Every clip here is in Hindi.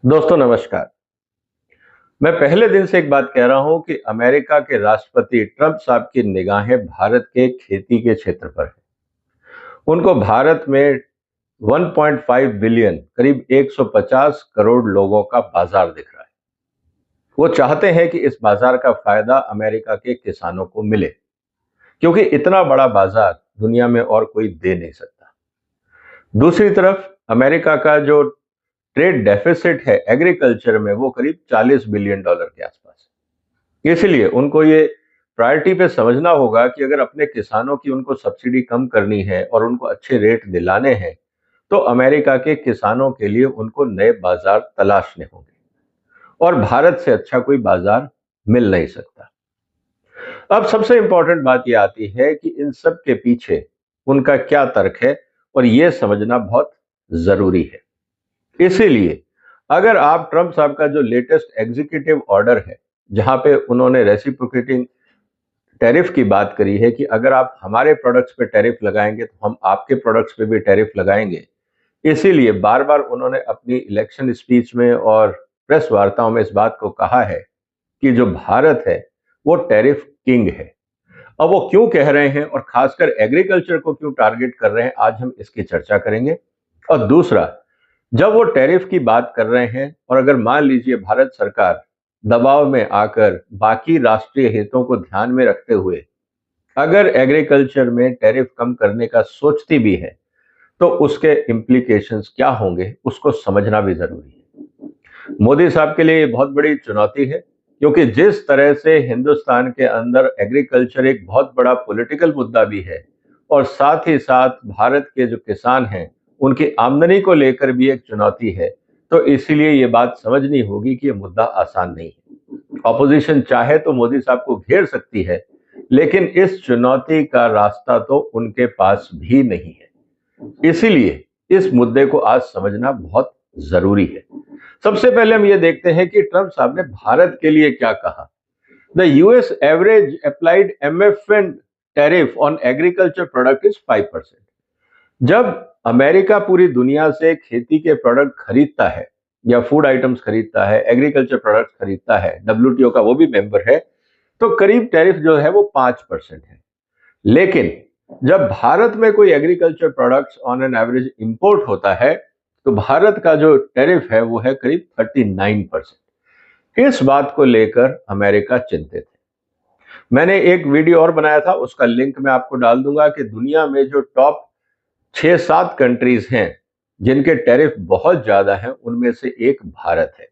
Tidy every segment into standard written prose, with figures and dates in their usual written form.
दोस्तों नमस्कार। मैं पहले दिन से एक बात कह रहा हूं कि अमेरिका के राष्ट्रपति ट्रंप साहब की निगाहें भारत के खेती के क्षेत्र पर है। उनको भारत में 1.5 बिलियन करीब 150 करोड़ लोगों का बाजार दिख रहा है। वो चाहते हैं कि इस बाजार का फायदा अमेरिका के किसानों को मिले, क्योंकि इतना बड़ा बाजार दुनिया में और कोई दे नहीं सकता। दूसरी तरफ अमेरिका का जो ट्रेड डेफिसिट है एग्रीकल्चर में, वो करीब $40 बिलियन के आसपास है। इसलिए उनको ये प्रायोरिटी पे समझना होगा कि अगर अपने किसानों की उनको सब्सिडी कम करनी है और उनको अच्छे रेट दिलाने हैं, तो अमेरिका के किसानों के लिए उनको नए बाजार तलाशने होंगे और भारत से अच्छा कोई बाजार मिल नहीं सकता। अब सबसे इंपॉर्टेंट बात यह आती है कि इन सब के पीछे उनका क्या तर्क है, और यह समझना बहुत जरूरी है। इसीलिए अगर आप ट्रंप साहब का जो लेटेस्ट एग्जीक्यूटिव ऑर्डर है, जहां पे उन्होंने रेसिप्रोकेटिंग टैरिफ की बात करी है कि अगर आप हमारे प्रोडक्ट्स पे टैरिफ लगाएंगे तो हम आपके प्रोडक्ट्स पे भी टैरिफ लगाएंगे, इसीलिए बार बार उन्होंने अपनी इलेक्शन स्पीच में और प्रेस वार्ताओं में इस बात को कहा है कि जो भारत है वो टैरिफ किंग है। अब वो क्यों कह रहे हैं और खासकर एग्रीकल्चर को क्यों टारगेट कर रहे हैं, आज हम इसकी चर्चा करेंगे। और दूसरा, जब वो टैरिफ की बात कर रहे हैं और अगर मान लीजिए भारत सरकार दबाव में आकर बाकी राष्ट्रीय हितों को ध्यान में रखते हुए अगर एग्रीकल्चर में टैरिफ कम करने का सोचती भी है, तो उसके इम्प्लीकेशंस क्या होंगे उसको समझना भी जरूरी है। मोदी साहब के लिए ये बहुत बड़ी चुनौती है, क्योंकि जिस तरह से हिंदुस्तान के अंदर एग्रीकल्चर एक बहुत बड़ा पॉलिटिकल मुद्दा भी है और साथ ही साथ भारत के जो किसान हैं उनकी आमदनी को लेकर भी एक चुनौती है, तो इसीलिए ये बात समझनी होगी कि ये मुद्दा आसान नहीं है। ऑपोजिशन चाहे तो मोदी साहब को घेर सकती है, लेकिन इस चुनौती का रास्ता तो उनके पास भी नहीं है। इसीलिए इस मुद्दे को आज समझना बहुत जरूरी है। सबसे पहले हम ये देखते हैं कि ट्रंप साहब ने भारत के लिए क्या कहा। The US average applied MFN tariff on agriculture product is 5%। जब अमेरिका पूरी दुनिया से खेती के प्रोडक्ट खरीदता है या फूड आइटम्स खरीदता है, एग्रीकल्चर प्रोडक्ट्स खरीदता है, डब्ल्यूटीओ का वो भी मेंबर है, तो करीब टैरिफ जो है वो 5% है। लेकिन जब भारत में कोई agriculture products on an average import होता है, तो भारत का जो टैरिफ है वो है करीब 39%। इस बात को लेकर अमेरिका चिंतित है। मैंने एक वीडियो और बनाया था, उसका लिंक मैं आपको डाल दूंगा कि दुनिया में जो टॉप 6-7 कंट्रीज हैं जिनके टैरिफ बहुत ज्यादा हैं, उनमें से एक भारत है।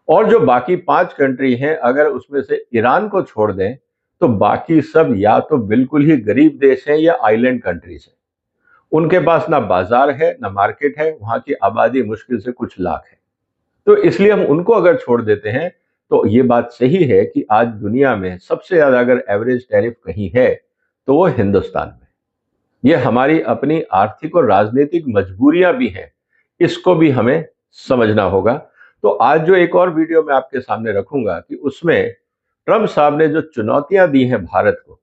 और जो बाकी 5 कंट्री हैं, अगर उसमें से ईरान को छोड़ दें, तो बाकी सब या तो बिल्कुल ही गरीब देश हैं या आइलैंड कंट्रीज हैं। उनके पास ना बाजार है ना मार्केट है, वहां की आबादी मुश्किल से कुछ लाख है। तो इसलिए हम उनको अगर छोड़ देते हैं, तो ये बात सही है कि आज दुनिया में सबसे ज्यादा अगर एवरेज टैरिफ कहीं है तो वो हिंदुस्तान में। ये हमारी अपनी आर्थिक और राजनीतिक मजबूरियां भी हैं, इसको भी हमें समझना होगा। तो आज जो एक और वीडियो मैं आपके सामने रखूंगा कि उसमें ट्रंप साहब ने जो चुनौतियां दी हैं भारत को,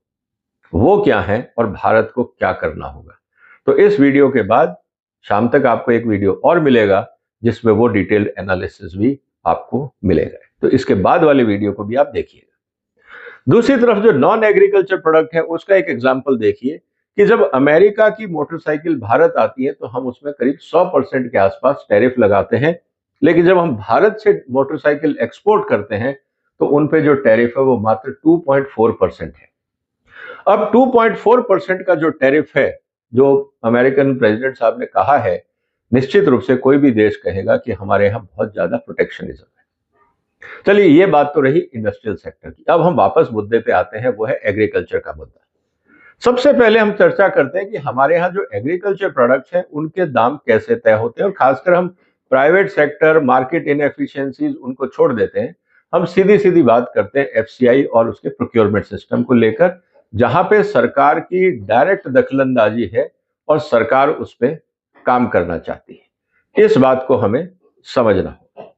वो क्या हैं और भारत को क्या करना होगा। तो इस वीडियो के बाद शाम तक आपको एक वीडियो और मिलेगा जिसमें वो डिटेल्ड एनालिसिस भी आपको मिलेगा। तो इसके बाद वाले वीडियो को भी आप देखिएगा। दूसरी तरफ जो नॉन एग्रीकल्चर प्रोडक्ट है उसका एक एग्जांपल देखिए कि जब अमेरिका की मोटरसाइकिल भारत आती है तो हम उसमें करीब 100% के आसपास टैरिफ लगाते हैं, लेकिन जब हम भारत से मोटरसाइकिल एक्सपोर्ट करते हैं तो उन पे जो टैरिफ है वो मात्र 2.4% है। अब 2.4% का जो टैरिफ है, जो अमेरिकन प्रेसिडेंट साहब ने कहा है, निश्चित रूप से कोई भी देश कहेगा कि हमारे यहाँ बहुत ज्यादा प्रोटेक्शनिज्म है। चलिए, ये बात तो रही इंडस्ट्रियल सेक्टर की। अब हम वापस मुद्दे पे आते हैं, वो है एग्रीकल्चर का मुद्दा। सबसे पहले हम चर्चा करते हैं कि हमारे यहाँ जो एग्रीकल्चर प्रोडक्ट्स हैं उनके दाम कैसे तय होते हैं, और खासकर हम प्राइवेट सेक्टर मार्केट इनएफिशिएंसीज उनको छोड़ देते हैं। हम सीधी सीधी बात करते हैं एफसीआई और उसके प्रोक्योरमेंट सिस्टम को लेकर, जहां पे सरकार की डायरेक्ट दखलंदाजी है और सरकार उस पर काम करना चाहती है। इस बात को हमें समझना होगा।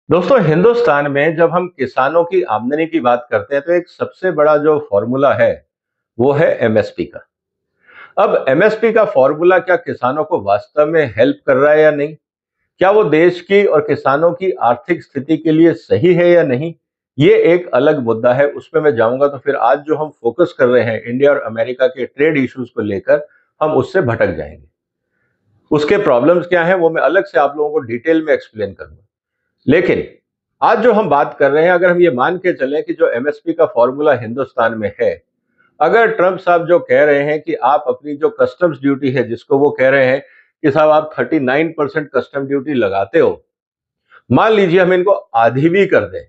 दोस्तों, हिंदुस्तान में जब हम किसानों की आमदनी की बात करते हैं तो एक सबसे बड़ा जो फॉर्मूला है वो है एमएसपी का। अब एमएसपी का फॉर्मूला क्या किसानों को वास्तव में हेल्प कर रहा है या नहीं? क्या वो देश की और किसानों की आर्थिक स्थिति के लिए सही है या नहीं, ये एक अलग मुद्दा है, उसमें मैं जाऊंगा तो फिर आज जो हम फोकस कर रहे हैं इंडिया और अमेरिका के ट्रेड इश्यूज को लेकर, हम उससे भटक जाएंगे। उसके प्रॉब्लम्स क्या हैं वो मैं अलग से आप लोगों को डिटेल में एक्सप्लेन करूंगा। लेकिन आज जो हम बात कर रहे हैं, अगर हम ये मान के चलें कि जो एमएसपी का फॉर्मूला हिंदुस्तान में है, अगर ट्रंप साहब जो कह रहे हैं कि आप अपनी जो कस्टम्स ड्यूटी है, जिसको वो कह रहे हैं कि साहब आप 39% कस्टम ड्यूटी लगाते हो, मान लीजिए हम इनको आधी भी कर दें,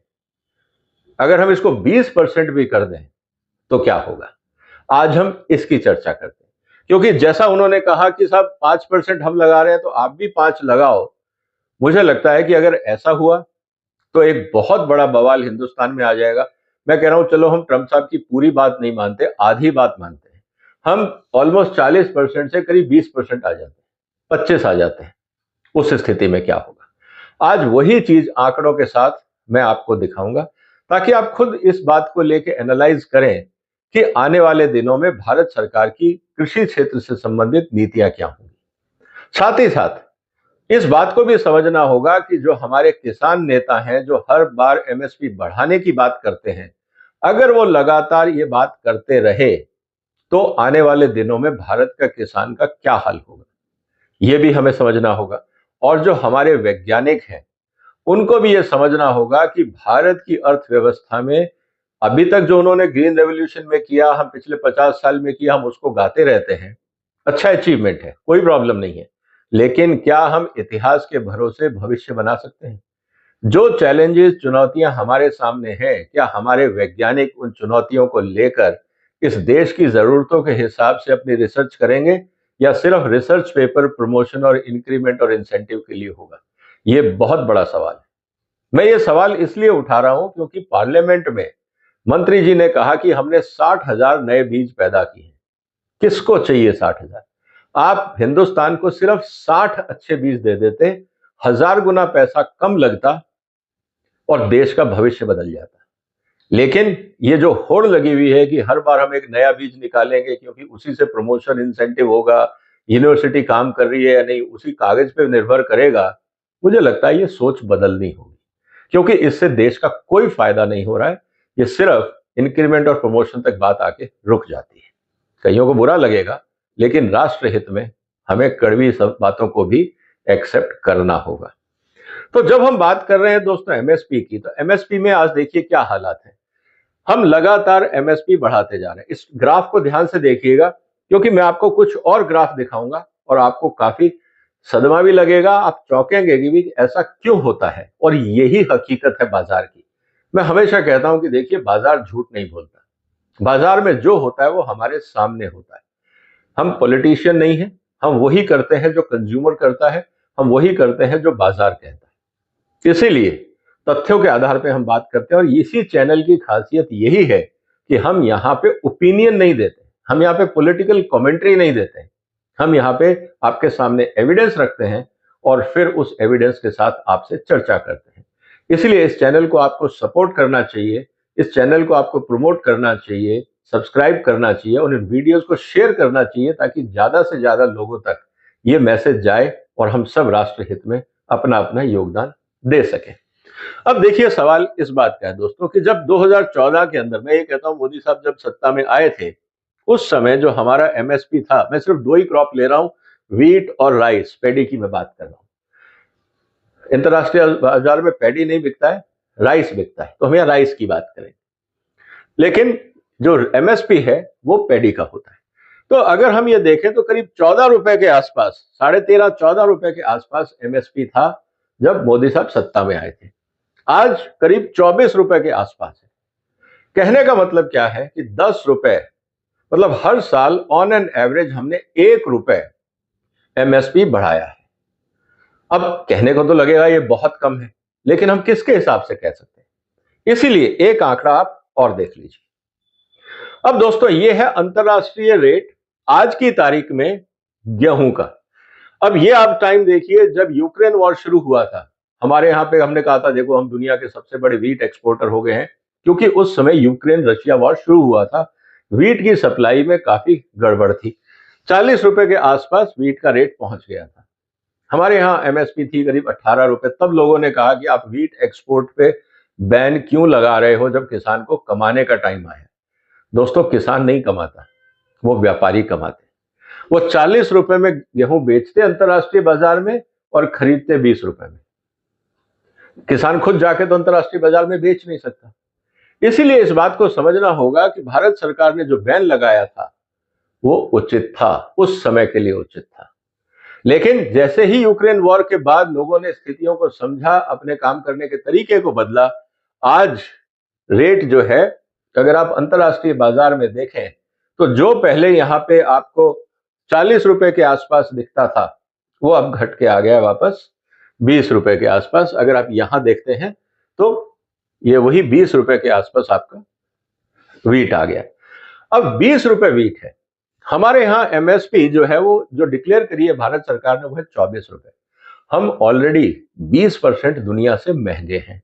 अगर हम इसको 20% भी कर दें तो क्या होगा? आज हम इसकी चर्चा करते हैं, क्योंकि जैसा उन्होंने कहा कि साहब 5% हम लगा रहे हैं तो आप भी 5 लगाओ। मुझे लगता है कि अगर ऐसा हुआ तो एक बहुत बड़ा बवाल हिंदुस्तान में आ जाएगा। मैं कह रहा हूं चलो हम ट्रंप साहब की पूरी बात नहीं मानते, आधी बात मानते हैं। हम ऑलमोस्ट 40% से करीब 20% आ जाते हैं, 25 आ जाते हैं। उस स्थिति में क्या होगा? आज वही चीज आंकड़ों के साथ मैं आपको दिखाऊंगा, ताकि आप खुद इस बात को लेकर एनालाइज करें कि आने वाले दिनों में भारत सरकार की कृषि क्षेत्र से संबंधित नीतियां क्या होंगी। साथ ही साथ इस बात को भी समझना होगा कि जो हमारे किसान नेता हैं, जो हर बार एमएसपी बढ़ाने की बात करते हैं, अगर वो लगातार ये बात करते रहे तो आने वाले दिनों में भारत का किसान का क्या हाल होगा, ये भी हमें समझना होगा। और जो हमारे वैज्ञानिक हैं, उनको भी ये समझना होगा कि भारत की अर्थव्यवस्था में अभी तक जो उन्होंने ग्रीन रेवोल्यूशन में किया, हम पिछले 50 साल में किया, हम उसको गाते रहते हैं, अच्छा अचीवमेंट है, कोई प्रॉब्लम नहीं है। लेकिन क्या हम इतिहास के भरोसे भविष्य बना सकते हैं? जो चैलेंजेस, चुनौतियां हमारे सामने हैं, क्या हमारे वैज्ञानिक उन चुनौतियों को लेकर इस देश की जरूरतों के हिसाब से अपनी रिसर्च करेंगे, या सिर्फ रिसर्च पेपर प्रमोशन और इंक्रीमेंट और इंसेंटिव के लिए होगा? ये बहुत बड़ा सवाल है। मैं ये सवाल इसलिए उठा रहा हूं क्योंकि पार्लियामेंट में मंत्री जी ने कहा कि हमने 60,000 नए बीज पैदा किए हैं। किसको चाहिए 60,000? आप हिंदुस्तान को सिर्फ 60 अच्छे बीज दे देते, 1000 गुना पैसा कम लगता और देश का भविष्य बदल जाता। लेकिन ये जो होड़ लगी हुई है कि हर बार हम एक नया बीज निकालेंगे क्योंकि उसी से प्रमोशन इंसेंटिव होगा, यूनिवर्सिटी काम कर रही है या नहीं उसी कागज पे निर्भर करेगा, मुझे लगता है ये सोच बदलनी होगी, क्योंकि इससे देश का कोई फायदा नहीं हो रहा है। ये सिर्फ इंक्रीमेंट और प्रमोशन तक बात आके रुक जाती है। कईयों को बुरा लगेगा, लेकिन राष्ट्र हित में हमें कड़वी सब बातों को भी एक्सेप्ट करना होगा। तो जब हम बात कर रहे हैं दोस्तों एमएसपी की, तो एमएसपी में आज देखिए क्या हालात है। हम लगातार एमएसपी बढ़ाते जा रहे हैं। इस ग्राफ को ध्यान से देखिएगा, क्योंकि मैं आपको कुछ और ग्राफ दिखाऊंगा और आपको काफी सदमा भी लगेगा, आप चौंकेंगे कि भी ऐसा क्यों होता है। और यही हकीकत है बाजार की। मैं हमेशा कहता हूं कि देखिए बाजार झूठ नहीं बोलता, बाजार में जो होता है वो हमारे सामने होता है। हम पॉलिटिशियन नहीं हैं, हम वही करते हैं जो कंज्यूमर करता है, हम वही करते हैं जो बाजार कहता है। इसीलिए तथ्यों के आधार पे हम बात करते हैं, और इसी चैनल की खासियत यही है कि हम यहाँ पे ओपिनियन नहीं देते, हम यहाँ पे पॉलिटिकल कमेंट्री नहीं देते, हम यहाँ पे आपके सामने एविडेंस रखते हैं और फिर उस एविडेंस के साथ आपसे चर्चा करते हैं। इसलिए इस चैनल को आपको सपोर्ट करना चाहिए, इस चैनल को आपको प्रमोट करना चाहिए, सब्सक्राइब करना चाहिए और इन वीडियोस को शेयर करना चाहिए, ताकि ज्यादा से ज्यादा लोगों तक ये मैसेज जाए और हम सब राष्ट्र हित में अपना अपना योगदान दे सकें। अब देखिए सवाल इस बात का है दोस्तों कि जब 2014 के अंदर, मैं ये कहता हूं मोदी साहब जब सत्ता में आए थे, उस समय जो हमारा एमएसपी था, मैं सिर्फ 2 ही क्रॉप ले रहा हूं, व्हीट और राइस, पैडी की मैं बात कर रहा हूं। अंतरराष्ट्रीय बाजार में पैडी नहीं बिकता है, राइस बिकता है, तो हम यहां राइस की बात करें। लेकिन जो एमएसपी है वो पैडी का होता है। तो अगर हम ये देखें तो करीब 14 रुपए के आसपास, 13.5-14 रुपए के आसपास एमएसपी था जब मोदी साहब सत्ता में आए थे। आज करीब 24 रुपए के आसपास है। कहने का मतलब क्या है कि 10 रुपए, मतलब हर साल ऑन एन एवरेज हमने 1 रुपए एमएसपी बढ़ाया है। अब कहने को तो लगेगा ये बहुत कम है, लेकिन हम किसके हिसाब से कह सकते हैं? इसीलिए एक आंकड़ा आप और देख लीजिए। अब दोस्तों ये है अंतरराष्ट्रीय रेट आज की तारीख में गेहूं का। अब ये आप टाइम देखिए जब यूक्रेन वॉर शुरू हुआ था, हमारे यहाँ पे हमने कहा था देखो हम दुनिया के सबसे बड़े व्हीट एक्सपोर्टर हो गए हैं, क्योंकि उस समय यूक्रेन रशिया वॉर शुरू हुआ था, व्हीट की सप्लाई में काफी गड़बड़ थी। 40 रुपए के आसपास व्हीट का रेट पहुंच गया था। हमारे यहाँ एमएसपी थी करीब 18 रुपए। तब लोगों ने कहा कि आप व्हीट एक्सपोर्ट पे बैन क्यों लगा रहे हो जब किसान को कमाने का टाइम आया। दोस्तों, किसान नहीं कमाता, वो व्यापारी कमाते। वो 40 रुपए में गेहूं बेचते अंतर्राष्ट्रीय बाजार में और खरीदते 20 रुपए में। किसान खुद जाके तो अंतर्राष्ट्रीय बाजार में बेच नहीं सकता। इसीलिए इस बात को समझना होगा कि भारत सरकार ने जो बैन लगाया था वो उचित था, उस समय के लिए उचित था। लेकिन जैसे ही यूक्रेन वॉर के बाद लोगों ने स्थितियों को समझा, अपने काम करने के तरीके को बदला, आज रेट जो है, अगर आप अंतर्राष्ट्रीय बाजार में देखें तो जो पहले यहां पे आपको 40 रुपए के आसपास दिखता था वो अब घट के आ गया वापस 20 रुपए के आसपास। अगर आप यहां देखते हैं तो ये वही 20 रुपए के आसपास आपका वीट आ गया। अब 20 रुपए वीट है। हमारे यहाँ एमएसपी जो है वो जो डिक्लेयर करी है भारत सरकार ने वो है 24 रुपए। हम ऑलरेडी 20% दुनिया से महंगे हैं।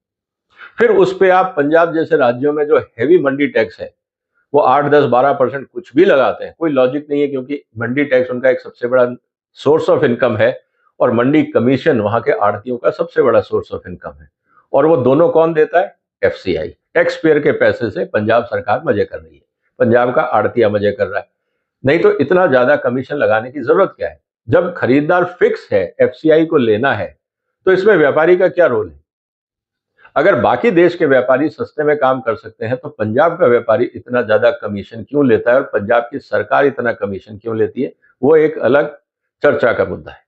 फिर उस पे आप पंजाब जैसे राज्यों में जो हैवी मंडी टैक्स है वो 8-10-12% कुछ भी लगाते हैं, कोई लॉजिक नहीं है, क्योंकि मंडी टैक्स उनका एक सबसे बड़ा सोर्स ऑफ इनकम है और मंडी कमीशन वहां के आड़तियों का सबसे बड़ा सोर्स ऑफ इनकम है। और वो दोनों कौन देता है? एफसीआई। टैक्स पेयर के पैसे से पंजाब सरकार मजे कर रही है, पंजाब का आड़तिया मजे कर रहा है। नहीं तो इतना ज्यादा कमीशन लगाने की जरूरत क्या है? जब खरीदार फिक्स है, एफसीआई को लेना है, तो इसमें व्यापारी का क्या रोल है? अगर बाकी देश के व्यापारी सस्ते में काम कर सकते हैं तो पंजाब का व्यापारी इतना ज्यादा कमीशन क्यों लेता है और पंजाब की सरकार इतना कमीशन क्यों लेती है, वो एक अलग चर्चा का मुद्दा है।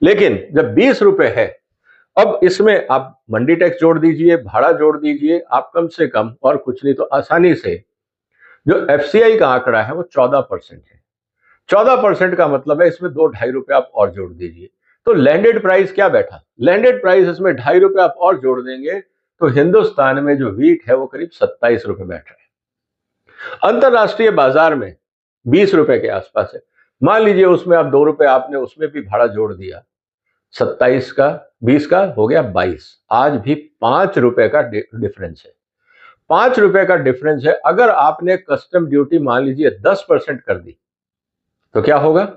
लेकिन जब 20 रुपए है, अब इसमें आप मंडी टैक्स जोड़ दीजिए, भाड़ा जोड़ दीजिए, आप कम से कम और कुछ नहीं तो आसानी से जो एफसीआई का आंकड़ा है वो 14% है। 14% का मतलब है इसमें 2-2.5 रुपए आप और जोड़ दीजिए, तो लैंडेड प्राइस क्या बैठा? लैंडेड प्राइस इसमें 2.5 रुपए आप और जोड़ देंगे तो हिंदुस्तान में जो वीट है वो करीब 27 रुपए बैठ रहा है। अंतरराष्ट्रीय बाजार में 20 रुपए के आसपास है। मान लीजिए उसमें आप 2 रुपए आपने उसमें भी भाड़ा जोड़ दिया, 27 का 20 का हो गया 22। आज भी 5 रुपए का डिफरेंस है। 5 रुपए का डिफरेंस है। अगर आपने कस्टम ड्यूटी मान लीजिए 10% कर दी तो क्या होगा?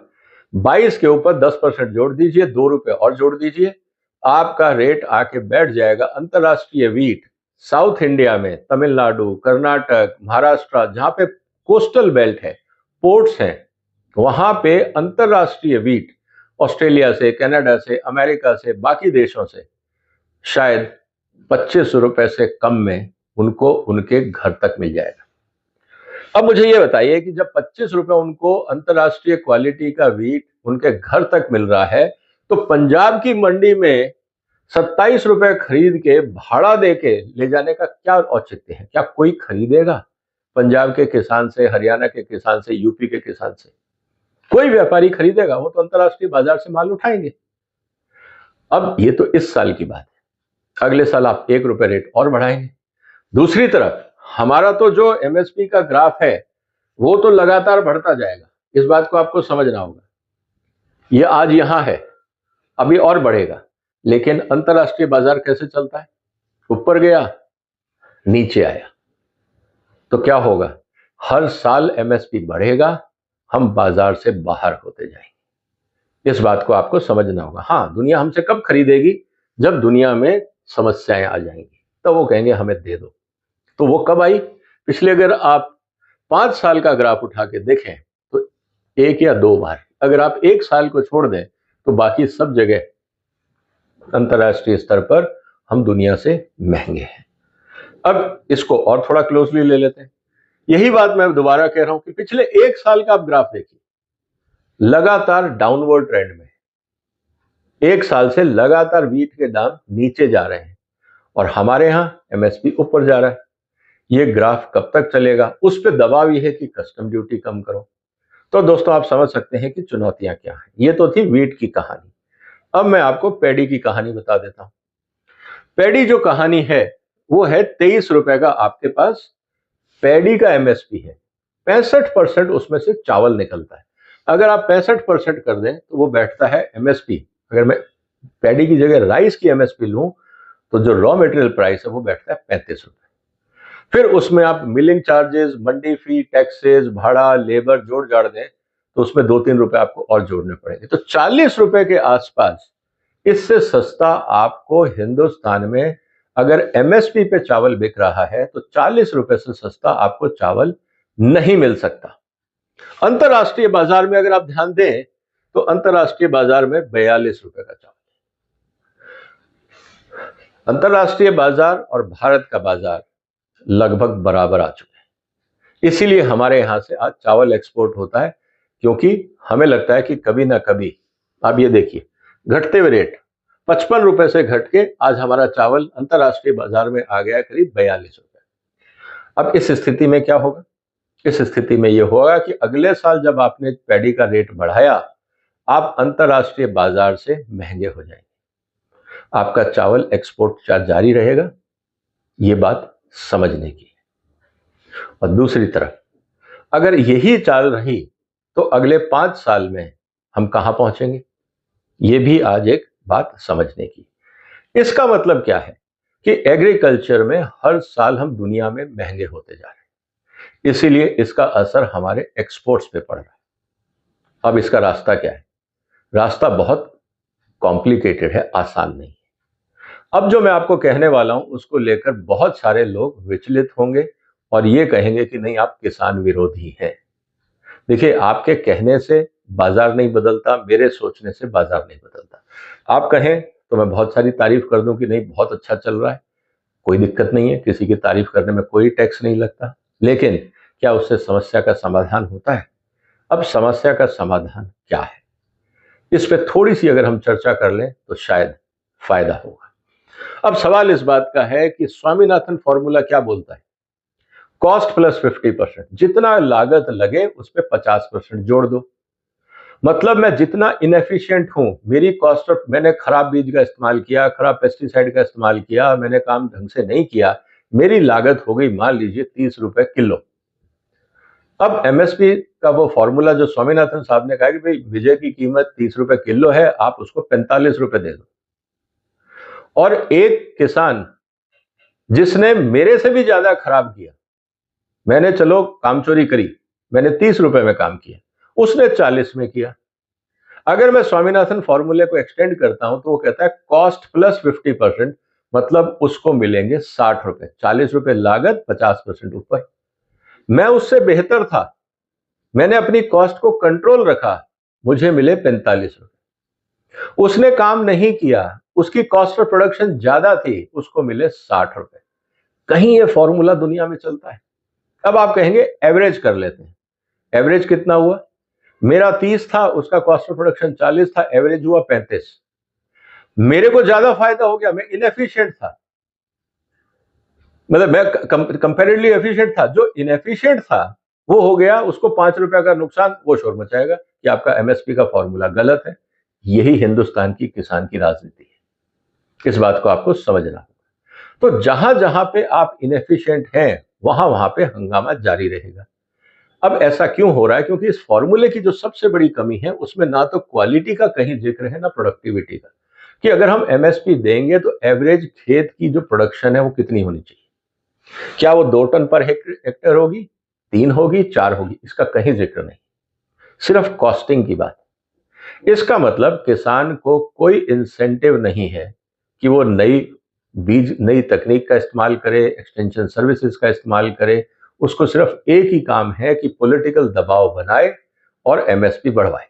22 के ऊपर 10% जोड़ दीजिए, 2 रुपए और जोड़ दीजिए, आपका रेट आके बैठ जाएगा। अंतरराष्ट्रीय वीट साउथ इंडिया में तमिलनाडु, कर्नाटक, महाराष्ट्र, जहां पे कोस्टल बेल्ट है, पोर्ट्स हैं, वहां पे अंतरराष्ट्रीय वीट ऑस्ट्रेलिया से, कनाडा से, अमेरिका से, बाकी देशों से शायद 25 रुपए से कम में उनको उनके घर तक मिल जाएगा। अब मुझे ये बताइए कि जब 25 रुपए उनको अंतरराष्ट्रीय क्वालिटी का वीट उनके घर तक मिल रहा है, तो पंजाब की मंडी में 27 रुपए खरीद के भाड़ा दे के ले जाने का क्या औचित्य है? क्या कोई खरीदेगा पंजाब के किसान से, हरियाणा के किसान से, यूपी के किसान से? कोई व्यापारी खरीदेगा? वो तो अंतरराष्ट्रीय बाजार से माल उठाएंगे। अब ये तो इस साल की बात है, अगले साल आप 1 रुपए रेट और बढ़ाएंगे। दूसरी तरफ हमारा तो जो एमएसपी का ग्राफ है वो तो लगातार बढ़ता जाएगा, इस बात को आपको समझना होगा। ये आज यहां है, अभी और बढ़ेगा, लेकिन अंतरराष्ट्रीय बाजार कैसे चलता है? ऊपर गया, नीचे आया, तो क्या होगा? हर साल एमएसपी बढ़ेगा, हम बाजार से बाहर होते जाएंगे। इस बात को आपको समझना होगा। हाँ, दुनिया हमसे कब खरीदेगी? जब दुनिया में समस्याएं आ जाएंगी, तो वो कहेंगे हमें दे दो। तो वो कब आई? पिछले अगर आप 5 साल का ग्राफ उठा के देखें तो 1 या 2 बार। अगर आप 1 साल को छोड़ दें तो बाकी सब जगह अंतरराष्ट्रीय स्तर पर हम दुनिया से महंगे हैं। अब इसको और थोड़ा क्लोजली ले लेते हैं। यही बात मैं दोबारा कह रहा हूं कि पिछले 1 साल का आप ग्राफ देखिए, लगातार डाउनवर्ड ट्रेंड में, 1 साल से लगातार वीट के दाम नीचे जा रहे हैं और हमारे यहां एमएसपी ऊपर जा रहा है। ये ग्राफ कब तक चलेगा? उस पर दबाव ये है कि कस्टम ड्यूटी कम करो। तो दोस्तों, आप समझ सकते हैं कि चुनौतियां क्या हैं। ये तो थी वीट की कहानी। अब मैं आपको पैडी की कहानी बता देता हूं। पैडी जो कहानी है वो है 23 रुपए का आपके पास पैडी का एमएसपी है। 65% उसमें से चावल निकलता है। अगर आप 65% कर दें तो वो बैठता है एमएसपी। अगर मैं पैडी की जगह राइस की एमएसपी लूं तो जो रॉ मटेरियल प्राइस है वो बैठता है 35 रुपए। फिर उसमें आप मिलिंग चार्जेस, मंडी फी, टैक्सेस, भाड़ा, लेबर जोड़ जाड़ दें तो उसमें 2-3 रुपए आपको और जोड़ने पड़ेंगे। तो 40 रुपए के आसपास इससे सस्ता आपको हिंदुस्तान में अगर एमएसपी पे चावल बिक रहा है तो 40 रुपए से सस्ता आपको चावल नहीं मिल सकता। अंतरराष्ट्रीय बाजार में अगर आप ध्यान दें तो अंतरराष्ट्रीय बाजार में 42 रुपए का चावल। अंतरराष्ट्रीय बाजार और भारत का बाजार लगभग बराबर आ चुके हैं। इसीलिए हमारे यहां से आज चावल एक्सपोर्ट होता है, क्योंकि हमें लगता है कि कभी ना कभी, आप ये देखिए, घटते हुए रेट 55 रुपए से घट के आज हमारा चावल अंतरराष्ट्रीय बाजार में आ गया करीब 42 रुपए। अब इस स्थिति में क्या होगा? इस स्थिति में यह होगा कि अगले साल जब आपने पैडी का रेट बढ़ाया, आप अंतरराष्ट्रीय बाजार से महंगे हो जाएंगे, आपका चावल एक्सपोर्ट जारी रहेगा। ये बात समझने की है। और दूसरी तरफ अगर यही चाल रही तो अगले 5 साल में हम कहां पहुंचेंगे, ये भी आज एक बात समझने की। इसका मतलब क्या है कि एग्रीकल्चर में हर साल हम दुनिया में महंगे होते जा रहे हैं, इसीलिए इसका असर हमारे एक्सपोर्ट्स पे पड़ रहा है। अब इसका रास्ता क्या है? रास्ता बहुत कॉम्प्लिकेटेड है, आसान नहीं है। अब जो मैं आपको कहने वाला हूं उसको लेकर बहुत सारे लोग विचलित होंगे और ये कहेंगे कि नहीं, आप किसान विरोधी हैं। देखिए, आपके कहने से बाजार नहीं बदलता, मेरे सोचने से बाजार नहीं बदलता। आप कहें तो मैं बहुत सारी तारीफ कर दूं कि नहीं, बहुत अच्छा चल रहा है, कोई दिक्कत नहीं है, किसी की तारीफ करने में कोई टैक्स नहीं लगता, लेकिन क्या उससे समस्या का समाधान होता है? अब समस्या का समाधान क्या है, इस पे थोड़ी सी अगर हम चर्चा कर लें तो शायद फायदा होगा। अब सवाल इस बात का है कि स्वामीनाथन फॉर्मूला क्या बोलता है? कॉस्ट प्लस 50%, जितना लागत लगे उस पर 50% जोड़ दो। मतलब मैं जितना इनएफिशिएंट हूं, मेरी कॉस्ट ऑफ, मैंने खराब बीज का इस्तेमाल किया, खराब पेस्टिसाइड का इस्तेमाल किया, मैंने काम ढंग से नहीं किया, मेरी लागत हो गई मान लीजिए 30 रुपए किलो। अब एमएसपी का वो फॉर्मूला जो स्वामीनाथन साहब ने कहा कि भाई विजय की कीमत 30 रुपए किलो है, आप उसको 45 रुपए दे दो। और एक किसान जिसने मेरे से भी ज्यादा खराब किया, मैंने चलो काम चोरी करी, मैंने 30 रुपए में काम किया, उसने 40 में किया। अगर मैं स्वामीनाथन फॉर्मूले को एक्सटेंड करता हूं तो वो कहता है कॉस्ट प्लस 50%, मतलब उसको मिलेंगे 60 रुपए, 40 रुपए लागत, 50% ऊपर। मैं उससे बेहतर था, मैंने अपनी कॉस्ट को कंट्रोल रखा, मुझे मिले 45 रुपए। उसने काम नहीं किया, उसकी कॉस्ट ऑफ प्रोडक्शन ज्यादा थी, उसको मिले 60 रुपए। कहीं ये फॉर्मूला दुनिया में चलता है? अब आप कहेंगे एवरेज कर लेते हैं। एवरेज कितना हुआ? मेरा 30 था, उसका कॉस्ट ऑफ प्रोडक्शन 40 था, एवरेज हुआ 35। मेरे को ज्यादा फायदा हो गया, मैं इनएफिशिएंट था, मतलब मैं कंपैरेटिवली एफिशिएंट था। जो इनएफिशिएंट था वो हो गया, उसको 5 रुपए का नुकसान, वो शोर मचाएगा कि आपका एमएसपी का फॉर्मूला गलत है। यही हिंदुस्तान की किसान की राजनीति है, इस बात को आपको समझना होगा। तो जहां जहां पे आप इनएफिशिएंट हैं वहां वहां पे हंगामा जारी रहेगा। अब ऐसा क्यों हो रहा है? क्योंकि इस फॉर्मूले की जो सबसे बड़ी कमी है उसमें ना तो क्वालिटी का कहीं जिक्र है ना प्रोडक्टिविटी का, कि अगर हम एमएसपी देंगे तो एवरेज खेत की जो प्रोडक्शन है वो कितनी होनी चाहिए। क्या वो 2 टन पर हेक्टेयर होगी, 3 होगी, 4 होगी, इसका कहीं जिक्र नहीं, सिर्फ कॉस्टिंग की बात। इसका मतलब किसान को कोई इंसेंटिव नहीं है कि वो नई तकनीक का इस्तेमाल करे, एक्सटेंशन सर्विसेज का इस्तेमाल करे। उसको सिर्फ एक ही काम है कि पॉलिटिकल दबाव बनाए और एमएसपी बढ़वाए,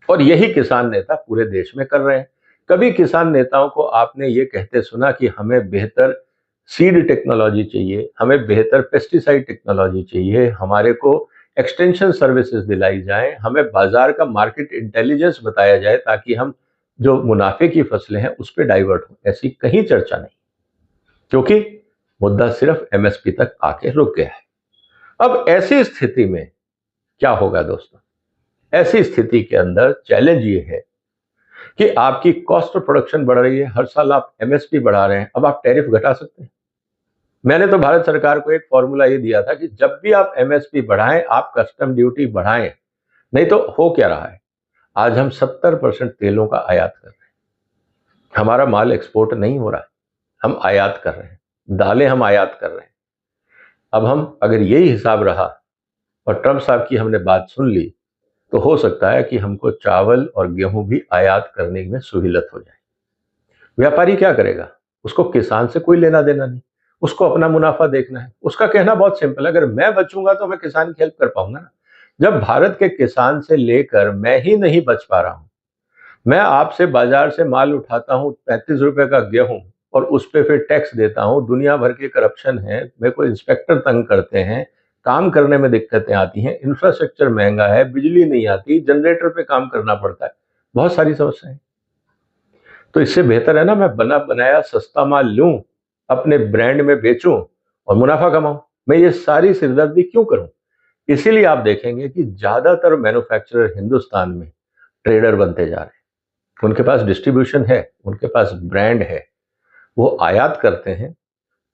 और यही किसान नेता पूरे देश में कर रहे हैं। कभी किसान नेताओं को आपने ये कहते सुना कि हमें बेहतर सीड टेक्नोलॉजी चाहिए, हमें बेहतर पेस्टिसाइड टेक्नोलॉजी चाहिए, हमारे को एक्सटेंशन सर्विसेज दिलाई जाए, हमें बाजार का मार्केट इंटेलिजेंस बताया जाए ताकि हम जो मुनाफे की फसलें हैं उस पर डाइवर्ट हो? ऐसी कहीं चर्चा नहीं, क्योंकि मुद्दा सिर्फ एमएसपी तक आके रुक गया है। अब ऐसी स्थिति में क्या होगा दोस्तों? ऐसी स्थिति के अंदर चैलेंज ये है कि आपकी कॉस्ट ऑफ प्रोडक्शन बढ़ रही है, हर साल आप एमएसपी बढ़ा रहे हैं, अब आप टैरिफ घटा सकते हैं। मैंने तो भारत सरकार को एक फॉर्मूला ये दिया था कि जब भी आप एमएसपी बढ़ाएं, आप कस्टम ड्यूटी बढ़ाएं। नहीं तो हो क्या रहा है, आज हम 70% तेलों का आयात कर रहे हैं, हमारा माल एक्सपोर्ट नहीं हो रहा है, हम आयात कर रहे हैं, दालें हम आयात कर रहे हैं। अब हम अगर यही हिसाब रहा और ट्रंप साहब की हमने बात सुन ली तो हो सकता है कि हमको चावल और गेहूं भी आयात करने में सहूलियत हो जाए। व्यापारी क्या करेगा? उसको किसान से कोई लेना देना नहीं, उसको अपना मुनाफा देखना है। उसका कहना बहुत सिंपल है, अगर मैं बचूंगा तो मैं किसान की हेल्प कर पाऊंगा ना। जब भारत के किसान से लेकर मैं ही नहीं बच पा रहा हूं, मैं आपसे बाजार से माल उठाता हूं 35 रुपए का गेहूं और उस पर फिर टैक्स देता हूं, दुनिया भर के करप्शन है, मेरे को इंस्पेक्टर तंग करते हैं, काम करने में दिक्कतें आती हैं, इंफ्रास्ट्रक्चर महंगा है, बिजली नहीं आती, जनरेटर पे काम करना पड़ता है, बहुत सारी समस्याएं। तो इससे बेहतर है ना मैं बना बनाया सस्ता माल लूं, अपने ब्रांड में बेचूं और मुनाफा कमाऊं। मैं ये सारी सिरदर्दी क्यों करूं? इसीलिए आप देखेंगे कि ज्यादातर मैन्युफैक्चरर हिंदुस्तान में ट्रेडर बनते जा रहे हैं। उनके पास डिस्ट्रीब्यूशन है, उनके पास ब्रांड है, वो आयात करते हैं,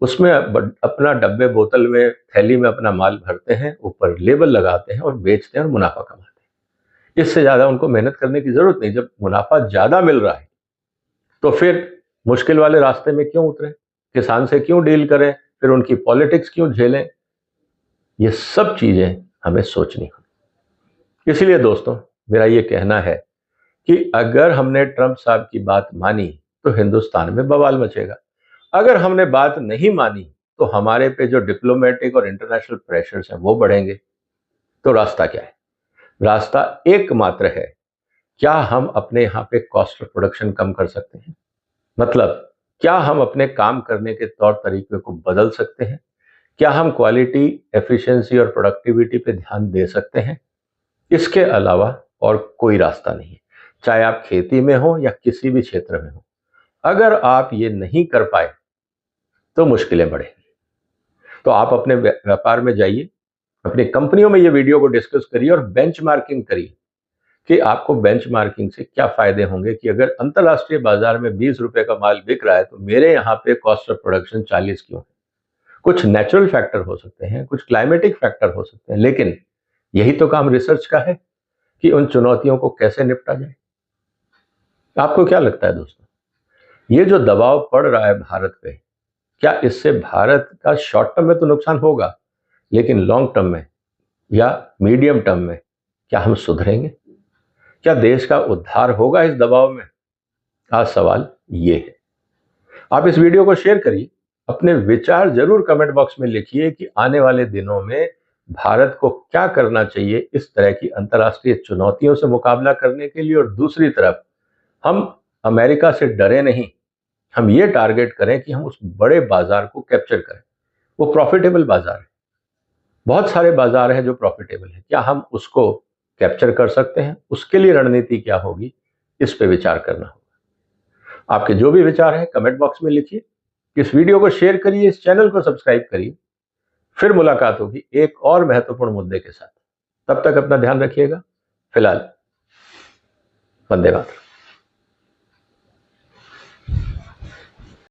उसमें अपना डब्बे बोतल में थैली में अपना माल भरते हैं, ऊपर लेबल लगाते हैं और बेचते हैं और मुनाफा कमाते हैं। इससे ज्यादा उनको मेहनत करने की जरूरत नहीं। जब मुनाफा ज्यादा मिल रहा है तो फिर मुश्किल वाले रास्ते में क्यों उतरे? किसान से क्यों डील करें? फिर उनकी पॉलिटिक्स क्यों झेलें? ये सब चीजें हमें सोचनी होगी। इसीलिए दोस्तों, मेरा ये कहना है कि अगर हमने ट्रंप साहब की बात मानी तो हिंदुस्तान में बवाल मचेगा। अगर हमने बात नहीं मानी तो हमारे पे जो डिप्लोमेटिक और इंटरनेशनल प्रेशर्स हैं वो बढ़ेंगे। तो रास्ता क्या है? रास्ता एकमात्र है, क्या हम अपने यहाँ पे कॉस्ट ऑफ प्रोडक्शन कम कर सकते हैं? मतलब क्या हम अपने काम करने के तौर तरीके को बदल सकते हैं? क्या हम क्वालिटी, एफिशिएंसी और प्रोडक्टिविटी पे ध्यान दे सकते हैं? इसके अलावा और कोई रास्ता नहीं है, चाहे आप खेती में हो या किसी भी क्षेत्र में हो। अगर आप ये नहीं कर पाए तो मुश्किलें बढ़ेंगी। तो आप अपने व्यापार में जाइए, अपनी कंपनियों में ये वीडियो को डिस्कस करिए और बेंचमार्किंग करिए कि आपको बेंचमार्किंग से क्या फायदे होंगे कि अगर अंतरराष्ट्रीय बाजार में 20 रुपए का माल बिक रहा है तो मेरे यहाँ पे कॉस्ट ऑफ प्रोडक्शन 40 क्यों है? कुछ नेचुरल फैक्टर हो सकते हैं, कुछ क्लाइमेटिक फैक्टर हो सकते हैं, लेकिन यही तो काम रिसर्च का है कि उन चुनौतियों को कैसे निपटा जाए। आपको क्या लगता है दोस्तों, ये जो दबाव पड़ रहा है भारत पे, क्या इससे भारत का शॉर्ट टर्म में तो नुकसान होगा, लेकिन लॉन्ग टर्म में या मीडियम टर्म में क्या हम सुधरेंगे? क्या देश का उद्धार होगा इस दबाव में? आज सवाल ये है। आप इस वीडियो को शेयर करिए, अपने विचार जरूर कमेंट बॉक्स में लिखिए कि आने वाले दिनों में भारत को क्या करना चाहिए इस तरह की अंतर्राष्ट्रीय चुनौतियों से मुकाबला करने के लिए। और दूसरी तरफ हम अमेरिका से डरे नहीं, हम ये टारगेट करें कि हम उस बड़े बाजार को कैप्चर करें। वो प्रॉफिटेबल बाजार है, बहुत सारे बाजार हैं जो प्रॉफिटेबल है, क्या हम उसको कैप्चर कर सकते हैं? उसके लिए रणनीति क्या होगी, इस पे विचार करना होगा। आपके जो भी विचार हैं कमेंट बॉक्स में लिखिए, इस वीडियो को शेयर करिए, इस चैनल को सब्सक्राइब करिए। फिर मुलाकात होगी एक और महत्वपूर्ण मुद्दे के साथ। तब तक अपना ध्यान रखिएगा। फिलहाल वंदे मातरम।